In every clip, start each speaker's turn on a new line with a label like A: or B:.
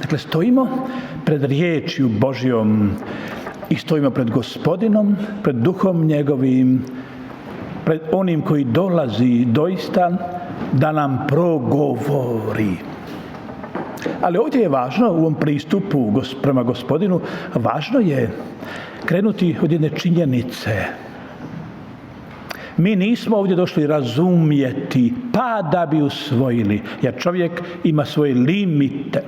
A: Dakle, stojimo pred riječju Božjom i stojimo pred Gospodinom, pred Duhom njegovim, pred onim koji dolazi doista da nam progovori. Ali ovdje je važno u ovom pristupu prema Gospodinu, važno je krenuti od jedne činjenice. Mi nismo ovdje došli razumjeti pa da bi usvojili, jer čovjek ima svoje limite.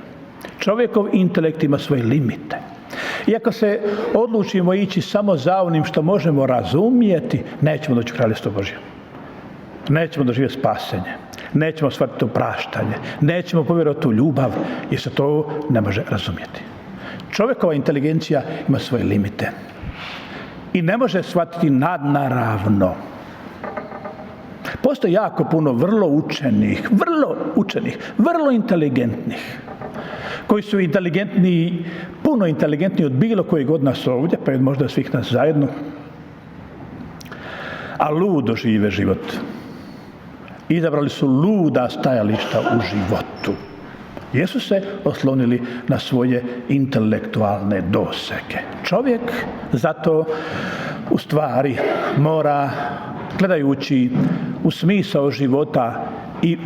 A: Čovjekov intelekt ima svoje limite. I ako se odlučimo ići samo za onim što možemo razumjeti, nećemo doći u Kraljevstvo Božje. Nećemo doživjeti spasenje. Nećemo shvatiti opraštanje. Nećemo povjerovati u ljubav, jer se to ne može razumjeti. Čovjekova inteligencija ima svoje limite. I ne može shvatiti nadnaravno. Postoji jako puno vrlo učenih, vrlo inteligentnih, koji su inteligentniji, puno inteligentniji od bilo kojeg od nas ovdje, pa možda svih nas zajedno, a ludo žive život. Izabrali su luda stajališta u životu. Jesu se oslonili na svoje intelektualne dosege. Čovjek zato u stvari mora, gledajući u smisao života i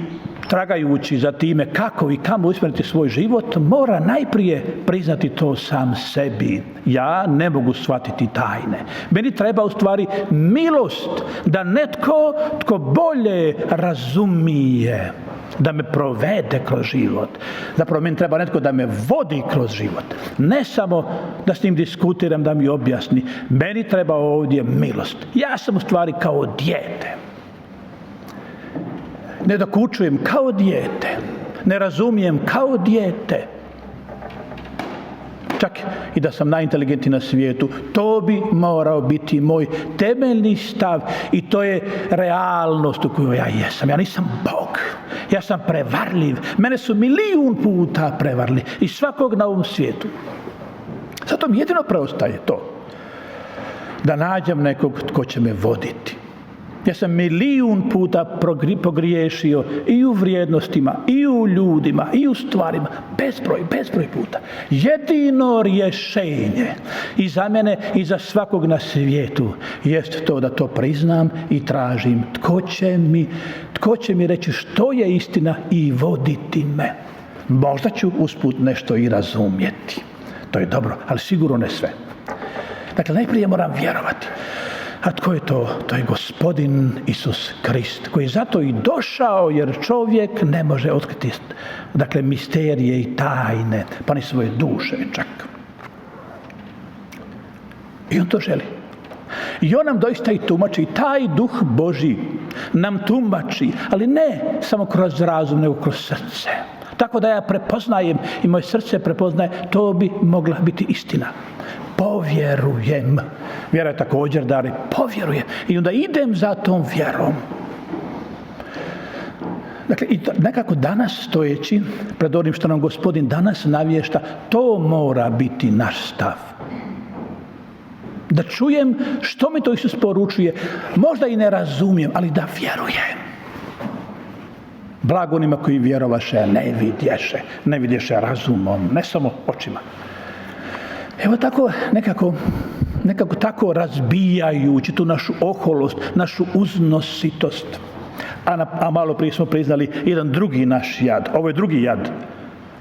A: tragajući za time kako i kamo usmjeriti svoj život, mora najprije priznati to sam sebi. Ja ne mogu shvatiti tajne. Meni treba u stvari milost da netko tko bolje razumije, da me provede kroz život. Zapravo meni treba netko da me vodi kroz život. Ne samo da s njim diskutiram, da mi objasni. Meni treba ovdje milost. Ja sam u stvari kao dijete. Ne dokučujem kao dijete. Ne razumijem kao dijete. Čak i da sam najinteligentniji na svijetu, to bi morao biti moj temeljni stav i to je realnost u kojoj ja jesam. Ja nisam Bog. Ja sam prevarljiv. Mene su 1.000.000 puta prevarili i svakog na ovom svijetu. Zato mi jedino preostaje to. Da nađem nekog tko će me voditi. Ja sam 1.000.000 puta pogriješio i u vrijednostima, i u ljudima, i u stvarima. Bezbroj puta. Jedino rješenje i za mene i za svakog na svijetu jest to da to priznam i tražim. Tko će mi reći što je istina i voditi me. Možda ću usput nešto i razumjeti. To je dobro, ali sigurno ne sve. Dakle, najprije moram vjerovati. A tko je to? To je Gospodin Isus Krist, koji je zato i došao, jer čovjek ne može otkriti, dakle, misterije i tajne, pa ni svoje duše čak. I on to želi. I on nam doista i tumači, taj Duh Božji nam tumači, ali ne samo kroz razum, nego kroz srce. Tako da ja prepoznajem i moje srce prepoznaje, to bi mogla biti istina. Povjerujem. Vjera je također dar, povjerujem. I onda idem za tom vjerom. Dakle, i nekako danas stojeći pred onim što nam Gospodin danas navješta, to mora biti naš stav. Da čujem što mi to Isus poručuje. Možda i ne razumijem, ali da vjerujem. Blago onima koji vjerovaše, ne vidješe razumom, ne samo očima. Evo tako nekako tako razbijajući tu našu oholost, našu uznositost. A malo prije smo priznali jedan drugi naš jad. Ovo je drugi jad.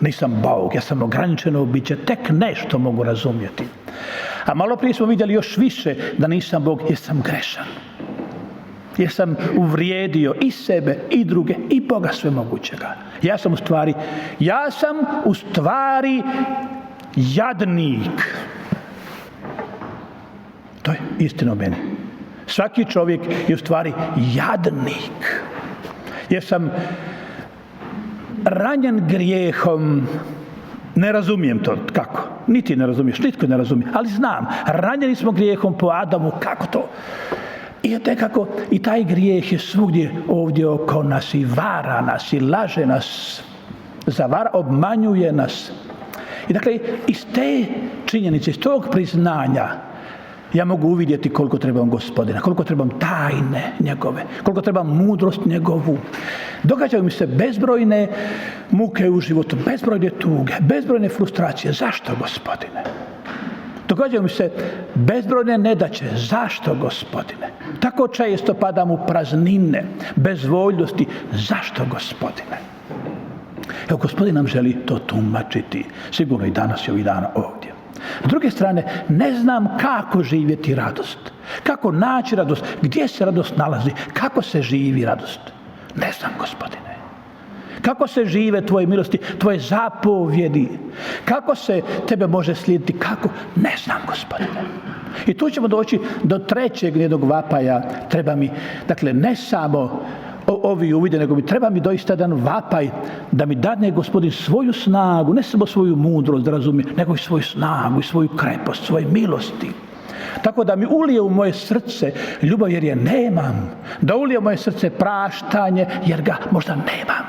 A: Nisam Bog, ja sam ograničeno biće, tek nešto mogu razumjeti. A malo prije smo vidjeli još više da nisam Bog jer sam grešan. Jer sam uvrijedio i sebe i druge i Boga svemogućega. Ja sam u stvari jadnik. To je istina o meni. Svaki čovjek je u stvari jadnik. Jer sam ranjen grijehom. Ne razumijem to kako. Niti ne razumiješ, nitko ne razumije. Ali znam, ranjeni smo grijehom po Adamu. Kako to? I nekako i taj grijeh je svugdje ovdje oko nas i vara nas i laže nas. Obmanjuje nas. I dakle, iz te činjenice, iz tog priznanja, ja mogu uvidjeti koliko trebam Gospodina, koliko trebam tajne njegove, koliko trebam mudrost njegovu. Događaju mi se bezbrojne muke u životu, bezbrojne tuge, bezbrojne frustracije. Zašto, Gospodine? Događaju mi se bezbrojne nedaće. Zašto, Gospodine? Tako često padam u praznine, bezvoljnosti. Zašto, Gospodine? Evo, Gospodin nam želi to tumačiti, sigurno i danas i ovih dana ovdje. S druge strane, ne znam kako živjeti radost, kako naći radost, gdje se radost nalazi, kako se živi radost. Ne znam, Gospodine. Kako se žive tvoje milosti, tvoje zapovjedi, kako se tebe može slijediti, kako, ne znam, Gospodine. I tu ćemo doći do trećeg jednog vapaja. Treba mi, dakle, ne samo ovi uvide, nego mi treba mi doista jedan vapaj da mi dadne Gospodin svoju snagu, ne samo svoju mudrost da razumijem, nego i svoju snagu i svoju krepost, svoje milosti. Tako da mi ulije u moje srce ljubav jer je nemam, da ulije u moje srce praštanje jer ga možda nemam,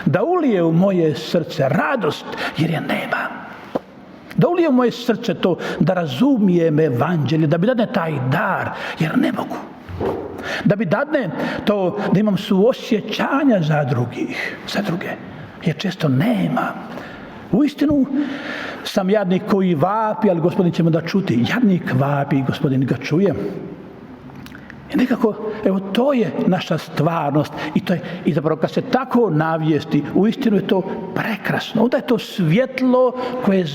A: da ulije u moje srce radost jer je nemam, da ulije u moje srce to da razumijem evanđelje, da mi dadne taj dar jer ne mogu. Da mi dadne to da imam suosjećanja za druge, jer često nemam. Uistinu sam jadnik koji vapi, ali Gospodin ćemo da čuti. Jadnik vapi, Gospodin ga čuje. I nekako, evo, to je naša stvarnost i zapravo kad se tako navijesti, uistinu je to prekrasno. Onda je to svjetlo koje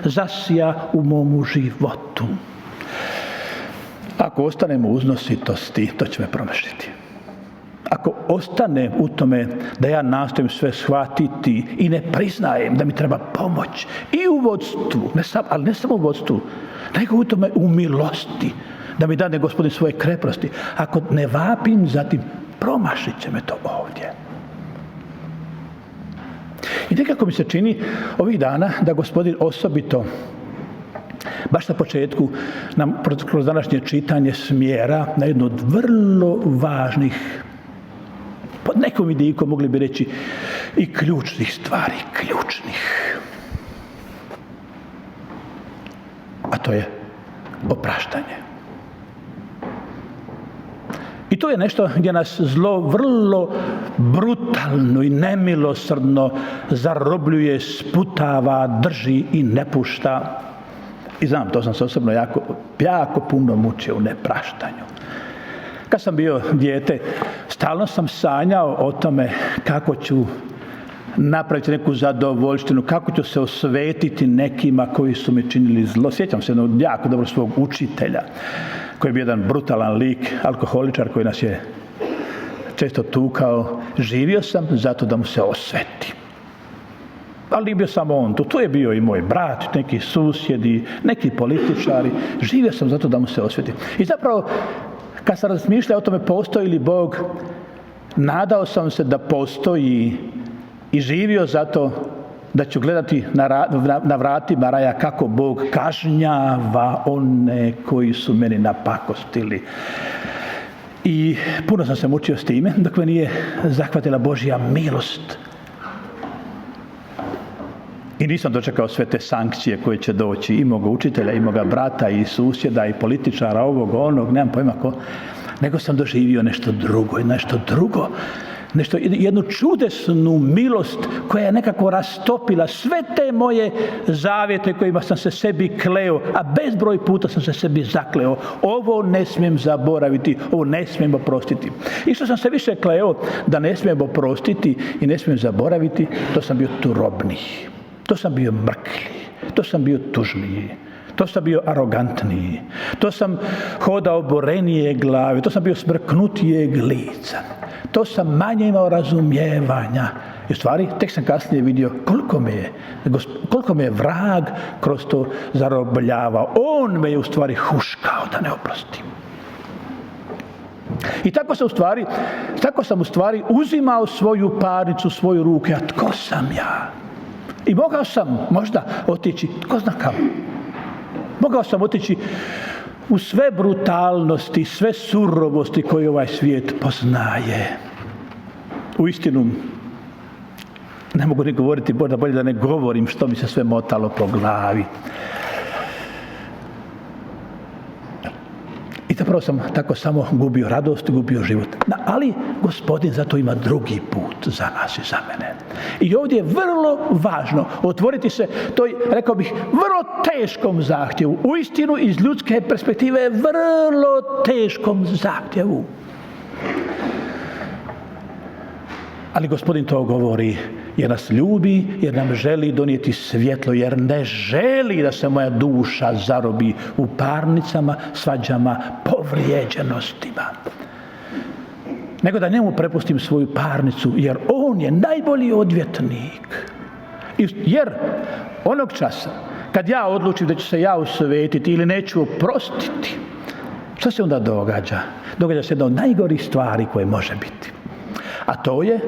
A: zasija u momu životu. Ako ostanemo u uznositosti, to će me promašiti. Ako ostane u tome da ja nastojim sve shvatiti i ne priznajem da mi treba pomoć i u vodstvu, ali ne samo u vodstvu, nego u tome u milosti, da mi dane Gospodin svoje kreposti. Ako ne vapim zatim, promašit će me to ovdje. I nekako mi se čini ovih dana da Gospodin osobito baš na početku nam kroz današnje čitanje smjera na jednu od vrlo važnih, pod nekom vidikom mogli bi reći i ključnih stvari, a to je opraštanje. I to je nešto gdje nas zlo vrlo brutalno i nemilosrdno zarobljuje, sputava, drži i ne pušta. I znam, to sam se osobno jako puno mučio u nepraštanju. Kad sam bio dijete, stalno sam sanjao o tome kako ću napraviti neku zadovoljštinu, kako ću se osvetiti nekima koji su mi činili zlo. Sjećam se jednog jako dobro svog učitelja, koji je bio jedan brutalan lik, alkoholičar koji nas je često tukao. Živio sam zato da mu se osvetim. Ali nije bio samo on, tu je bio i moj brat, neki susjedi, neki političari. Živio sam zato da mu se osvetim. I zapravo, kad sam razmišljao o tome postoji li Bog, nadao sam se da postoji i živio zato da ću gledati na vratima raja kako Bog kažnjava one koji su meni napakostili. I puno sam se mučio s time dok me nije zahvatila Božja milost. I nisam dočekao sve te sankcije koje će doći i moga učitelja, i moga brata, i susjeda, i političara, ovog, onog, nemam pojma ko. Nego sam doživio nešto drugo. Jednu čudesnu milost koja je nekako rastopila sve te moje zavjete kojima sam se sebi kleo, a bezbroj puta sam se sebi zakleo. Ovo ne smijem zaboraviti, ovo ne smijem oprostiti. I što sam se više kleo da ne smijem oprostiti i ne smijem zaboraviti, to sam bio turobniji. To sam bio mrklji, to sam bio tužniji, to sam bio arogantniji, to sam hodao borenije glave, to sam bio smrknutijeg lica, to sam manje imao razumijevanja. I u stvari, tek sam kasnije vidio koliko me je vrag kroz to zarobljavao. On me je u stvari huškao da ne oprostim. I tako sam u stvari uzimao svoju parnicu, svoju ruke, a tko sam ja? I mogao sam možda otići, tko zna kamo. Mogao sam otići u sve brutalnosti, sve surovosti koje ovaj svijet poznaje. Uistinu, ne mogu ni govoriti, bolje da ne govorim što mi se sve motalo po glavi. zapravo sam tako samo gubio radost, gubio život. Ali Gospodin zato ima drugi put za nas i za mene. I ovdje je vrlo važno otvoriti se toj, rekao bih, vrlo teškom zahtjevu. Uistinu iz ljudske perspektive vrlo teškom zahtjevu. Ali Gospodin to govori jer nas ljubi, jer nam želi donijeti svjetlo, jer ne želi da se moja duša zarobi u parnicama, svađama, povrijeđenostima. Nego da njemu prepustim svoju parnicu, jer on je najbolji odvjetnik. Jer onog časa kad ja odlučim da ću se ja osvetiti ili neću oprostiti, što se onda događa? Događa se jedna od najgorih stvari koje može biti. A to je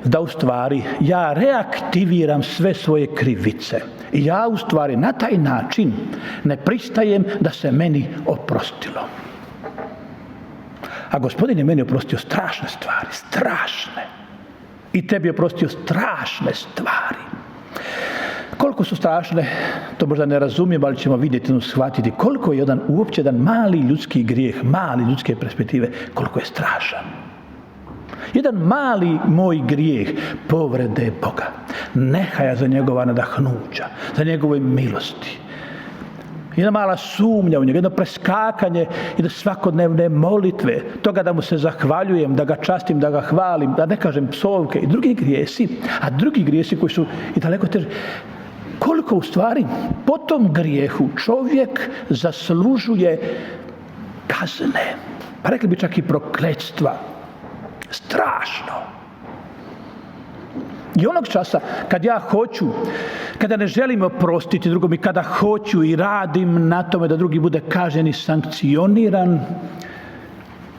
A: da u stvari ja reaktiviram sve svoje krivice. I ja u stvari na taj način ne pristajem da se meni oprostilo. A Gospodin je meni oprostio strašne stvari, strašne. I tebi je oprostio strašne stvari. Koliko su strašne, to možda ne razumijem, ali ćemo vidjeti, shvatiti koliko je uopće jedan mali ljudski grijeh, mali ljudske perspektive, koliko je strašan. Jedan mali moj grijeh povrede Boga, nehaja za njegova nadahnuća, za njegove milosti. Jedna mala sumnja u njega, jedno preskakanje i da svakodnevne molitve, toga da mu se zahvaljujem, da ga častim, da ga hvalim, da ne kažem psovke i drugi grijesi, a drugi grijesi koji su i daleko teži. Koliko u stvari po tom grijehu čovjek zaslužuje kazne, pa rekli bi čak i prokletstva. Strašno. I onog časa kad ja hoću, kada ne želim oprostiti drugom i kada hoću i radim na tome da drugi bude kažnjen i sankcioniran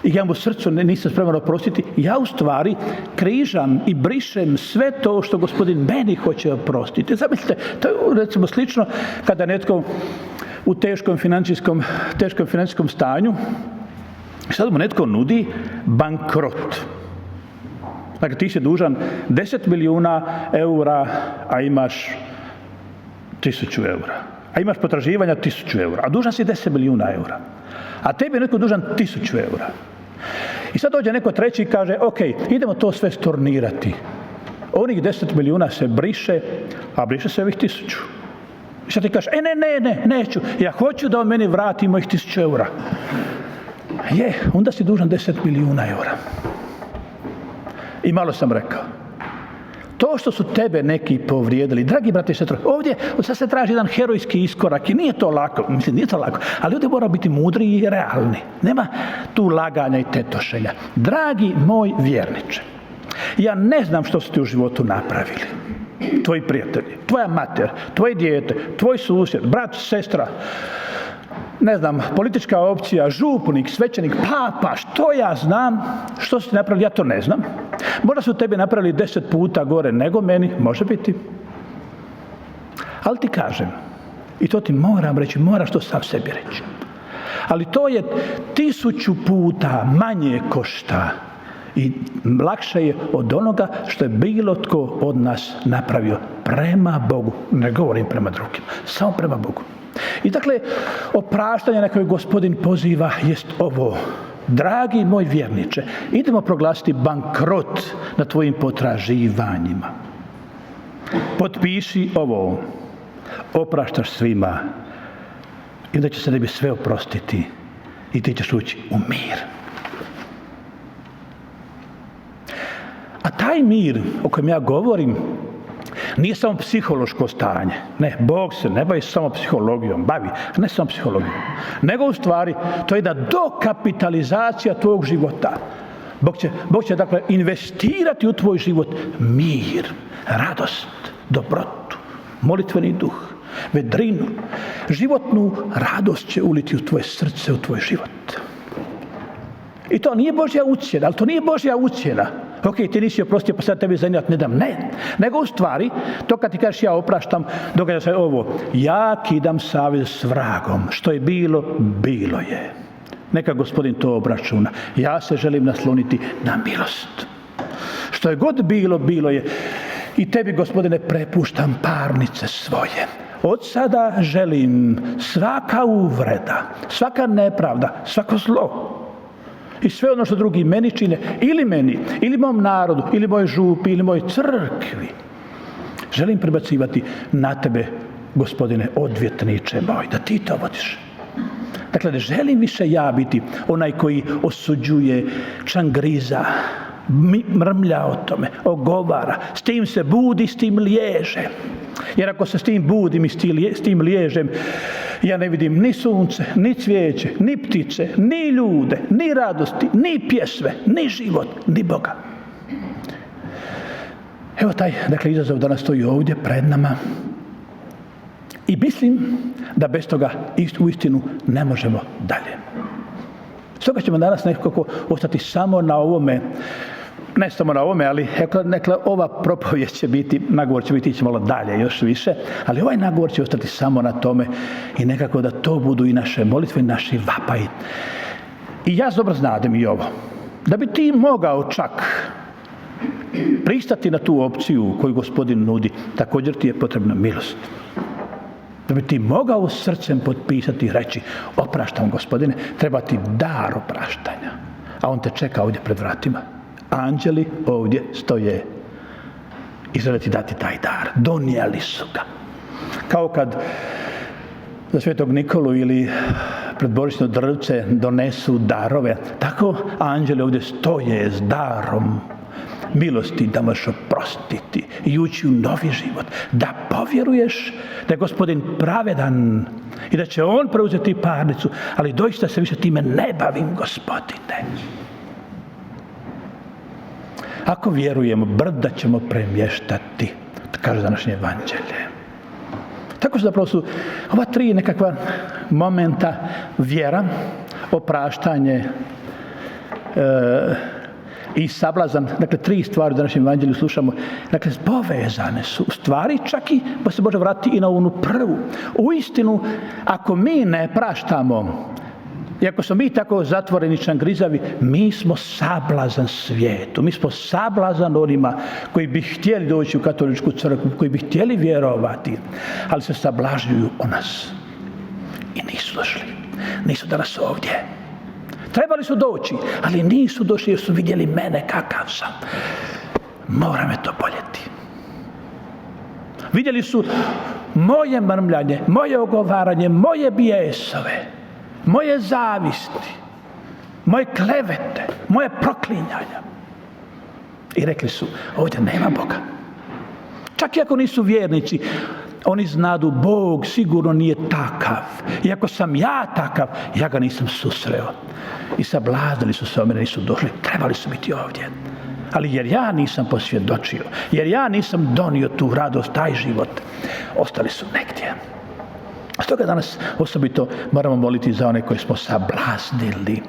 A: i ja mu u srcu nisam spreman oprostiti, ja u stvari križam i brišem sve to što Gospodin meni hoće oprostiti. Zamislite, to je recimo slično kada netko u teškom financijskom stanju, sad mu netko nudi bankrot. Dakle, ti si dužan 10 milijuna eura, a imaš 1000 eura. A imaš potraživanja 1000 eura, a dužan si 10 milijuna eura. A tebi je netko dužan 1000 eura. I sad dođe neko treći i kaže, ok, idemo to sve stornirati. Onih 10 milijuna se briše, a briše se ovih 1000. I sad ti kažeš, neću. Ja hoću da on meni vrati mojih 1000 eura. Onda si dužan 10 milijuna eura. I malo sam rekao, to što su tebe neki povrijedili, dragi brate i sestre, ovdje sad se traži jedan herojski iskorak i nije to lako, ali ovdje mora biti mudri i realni. Nema tu laganja i tetošenja. Dragi moj vjerniče, ja ne znam što ste u životu napravili. Tvoji prijatelji, tvoja mater, tvoje dijete, tvoj susjed, brat, sestra, ne znam, politička opcija, župnik, svećenik, papa, što ja znam, što ste napravili, ja to ne znam. Možda su tebi napravili 10 puta gore nego meni, može biti. Ali ti kažem, i to ti moram reći, moraš to sam sebi reći. Ali to je 1000 puta manje košta i lakše je od onoga što je bilo tko od nas napravio prema Bogu. Ne govorim prema drugim, samo prema Bogu. I dakle, opraštanje na koje Gospodin poziva jest ovo. Dragi moj vjerniče, idemo proglasiti bankrot na tvojim potraživanjima. Potpiši ovo. Opraštaš svima. I onda će se tebi sve oprostiti. I ti ćeš ući u mir. A taj mir o kojem ja govorim nije samo psihološko stanje. Ne, Bog se ne bavi samo psihologijom, ne samo psihologijom. Nego u stvari to je jedna dokapitalizacija tvojeg života. Bog će dakle investirati u tvoj život mir, radost, dobrotu, molitveni duh, vedrinu, životnu radost će uliti u tvoje srce, u tvoj život. I to nije Božja ucjena, ali to nije Božja ucjena. Ok, ti nisi oprostio, pa sad tebi zanijat ne dam. Ne, nego u stvari, to kad ti kažeš ja opraštam, događa se ovo. Ja kidam savez s vragom. Što je bilo, bilo je. Neka Gospodin to obračuna. Ja se želim nasloniti na milost. Što je god bilo, bilo je. I tebi, Gospodine, prepuštam parnice svoje. od sada želim svaka uvreda, svaka nepravda, svako zlo i sve ono što drugi meni čine, ili mom narodu, ili moj župi, ili moj crkvi, želim prebacivati na tebe, Gospodine odvjetniče moj, da ti to vodiš. Dakle, ne želim više ja biti onaj koji osuđuje, čangriza, mrmlja o tome, ogovara, s tim se budi, s tim liježe. Jer ako se s tim budim i s tim liježem, ja ne vidim ni sunce, ni cvijeće, ni ptice, ni ljude, ni radosti, ni pjesme, ni život, ni Boga. Evo taj, dakle, izazov danas stoji ovdje pred nama. I mislim da bez toga uistinu ne možemo dalje. Stoga ćemo danas nekako ostati samo na ovome, ne samo na ovome, ali neka ova propovijed će biti, nagovor će biti ići malo dalje još više, ali ovaj nagovor će ostati samo na tome i nekako da to budu i naše molitve i naši vapaji. I ja dobro znadem i ovo, da bi ti mogao čak pristati na tu opciju koju Gospodin nudi, također ti je potrebna milost. Da bi ti mogao srcem potpisati i reći opraštam, Gospodine, treba ti dar opraštanja. A on te čeka ovdje pred vratima. Anđeli ovdje stoje i žele ti dati taj dar. Donijeli su ga. Kao kad za Svetog Nikolu ili pred božićno drvce donesu darove, tako anđeli ovdje stoje s darom milosti da možeš oprostiti i ući u novi život, da povjeruješ da je Gospodin pravedan i da će On preuzeti parnicu, ali doista se više time ne bavim, Gospodine. Ako vjerujemo, brda ćemo premještati, kaže današnje evanđelje. Tako su zapravo su ova tri nekakva momenta: vjera, opraštanje i sablazan. Dakle, tri stvari u današnjem evanđelju slušamo. Dakle, povezane su stvari, čak i pa se može vratiti i na onu prvu. Uistinu, ako mi ne praštamo i ako smo mi tako zatvoreni, čangrizavi, mi smo sablazan svijetu. Mi smo sablazan onima koji bi htjeli doći u katoličku crkvu, koji bi htjeli vjerovati, ali se sablažnjuju o nas. I nisu došli. Nisu danas ovdje. Trebali su doći, ali nisu došli jer su vidjeli mene kakav sam. Mora me to boljeti. Vidjeli su moje mrmljanje, moje ogovaranje, moje bijesove, moje zavisti, moje klevete, moje proklinjanja. I rekli su, ovdje nema Boga. Čak i ako nisu vjernici, oni znadu Bog sigurno nije takav. Iako sam ja takav, ja ga nisam susreo. I sablaznili su se o mene, nisu došli. Trebali su biti ovdje. Ali jer ja nisam posvjedočio, jer ja nisam donio tu radost, taj život, ostali su negdje. Stoga danas osobito moramo moliti za one koje smo sablaznili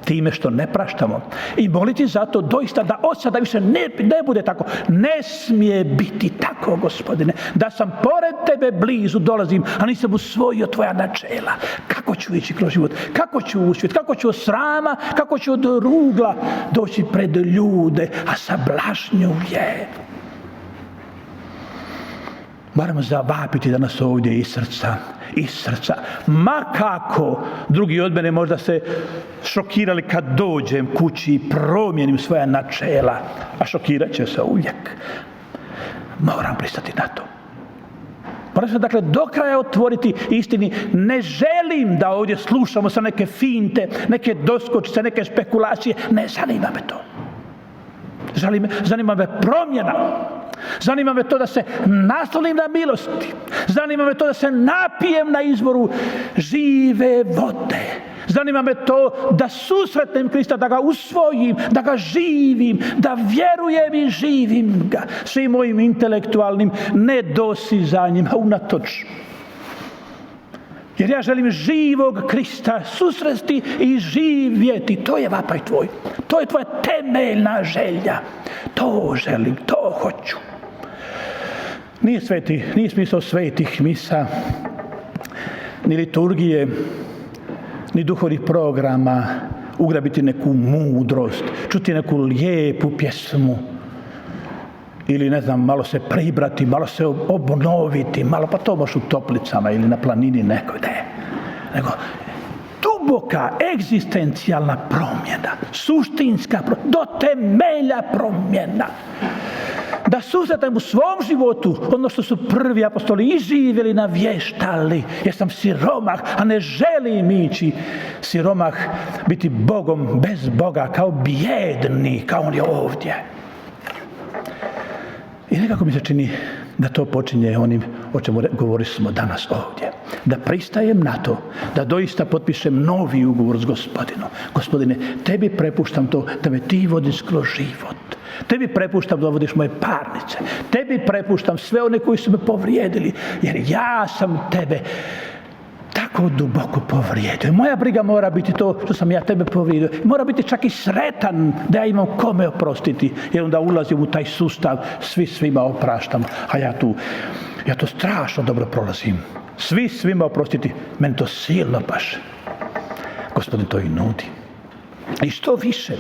A: time što ne praštamo. I moliti zato doista da od sada više ne bude tako. Ne smije biti tako, Gospodine. Da sam pored Tebe blizu dolazim, a nisam usvojio Tvoja načela. Kako ću ići kroz život? Kako ću uspjeti? Kako ću od srama? Kako ću od rugla doći pred ljude? A sablažnjuje. Moramo zavapiti danas ovdje iz srca. Ma kako drugi od mene možda se šokirali kad dođem kući i promijenim svoja načela, a šokirat će se uvijek. Moram pristati na to. Moram se dakle do kraja otvoriti istini. Ne želim da ovdje slušamo sa neke finte, neke doskočice, neke spekulacije. Ne zanima me to. Zanima me promjena. Zanima me to da se naslonim na milosti. Zanima me to da se napijem na izvoru žive vode. Zanima me to da susretnem Krista, da ga usvojim, da ga živim, da vjerujem i živim ga svim mojim intelektualnim nedosizanjima unatoč. Jer ja želim živog Krista susresti i živjeti. To je vapaj tvoj. To je tvoja temeljna želja. To želim, to hoću. Nije smisao svetih misa, ni liturgije, ni duhovnih programa ugrabiti neku mudrost, čuti neku lijepu pjesmu ili ne znam, malo se pribrati, malo se obnoviti, malo, pa to možeš u toplicama ili na planini nekoj, ne. Nego duboka, egzistencijalna promjena, suštinska promjena, do temelja promjena. Da susretam u svom životu ono što su prvi apostoli iživjeli, navještali. Jer sam siromah, a ne želim ići siromah, biti Bogom bez Boga, kao bijedni, kao on je ovdje. I nekako mi se čini da to počinje onim o čemu govorili smo danas ovdje. Da pristajem na to, da doista potpišem novi ugovor s Gospodinom. Gospodine, tebi prepuštam to da me ti vodiš kroz život. Tebi prepuštam da vodiš moje parnice. Tebi prepuštam sve one koji su me povrijedili. Jer ja sam tebe tako duboko povrijedio. Moja briga mora biti to što sam ja tebe povrijedio. Mora biti čak i sretan da ja imam kome oprostiti. Jer onda ulazim u taj sustav, svi svima opraštamo. A ja to strašno dobro prolazim. Svi svima oprostiti. Meni to silno paše. Gospodin to i nudi. I što više,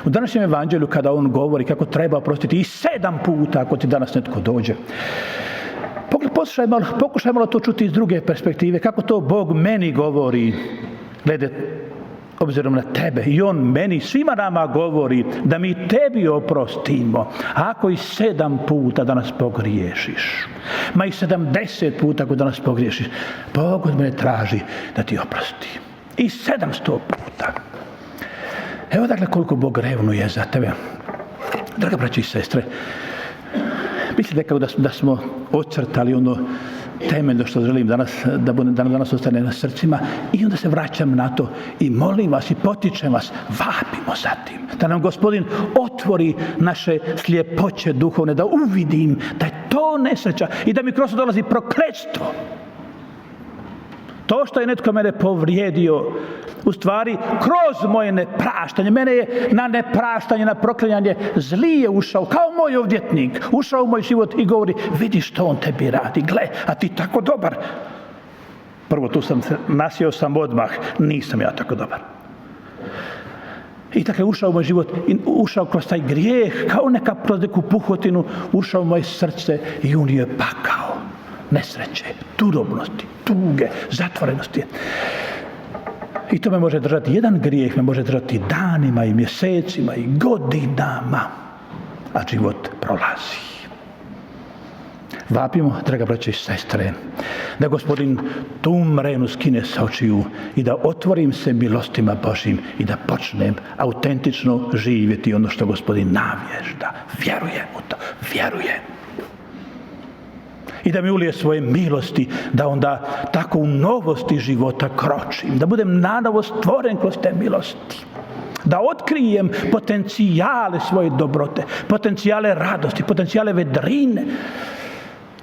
A: u današnjem evanđelju kada on govori kako treba oprostiti i 7 puta ako ti danas netko dođe, pokušaj malo to čuti iz druge perspektive, kako to Bog meni govori, glede, obzirom na tebe. I on meni, svima nama govori da mi tebi oprostimo, ako i 7 puta danas pogriješiš, ma i 70 puta ako danas pogriješiš, Bog od mene traži da ti oprosti. I 700 puta. Evo dakle koliko Bog revnuje za tebe. Draga braći i sestre, mislite kao da smo ocrtali ono temeljno što želim danas, da nam danas ostane na srcima, i onda se vraćam na to i molim vas i potičem vas, vapimo za tim. Da nam Gospodin otvori naše sljepoće duhovne, da uvidim da je to nesreća i da mi kroz to dolazi prokletstvo. To što je netko mene povrijedio, u stvari kroz moje nepraštanje, mene je na nepraštanje, na proklinjanje zli je ušao, kao moj odvjetnik, ušao u moj život i govori, vidi što on tebi radi, gle, a ti tako dobar. Prvo tu nasjeo sam odmah, nisam ja tako dobar. I dakle ušao u moj život, ušao kroz taj grijeh, kao kroz neku puhotinu, ušao u moje srce i unio je pakao, nesreće, turobnosti, tuge, zatvorenosti. I to me može držati, jedan grijeh me može držati danima i mjesecima i godinama, a život prolazi. Vapimo, draga braće i sestre, da Gospodin tu mrenu skine sa očiju i da otvorim se milostima Božjim i da počnem autentično živjeti ono što Gospodin navješta. Vjerujem u to, vjerujem. I da mi ulije svoje milosti, da onda tako u novosti života kročim, da budem nanovo stvoren kroz te milosti, da otkrijem potencijale svoje dobrote, potencijale radosti, potencijale vedrine,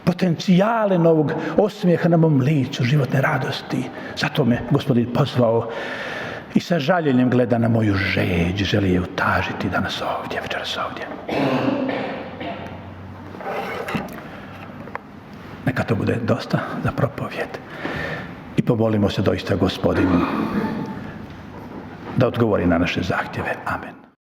A: potencijale novog osmijeha na mom licu, životne radosti. Zato me Gospodin pozvao i sa žaljenjem gleda na moju žeđ, želi je utažiti danas ovdje, večeras ovdje. Neka to bude dosta za propovjed. I pomolimo se doista Gospodinu da odgovori na naše zahtjeve. Amen.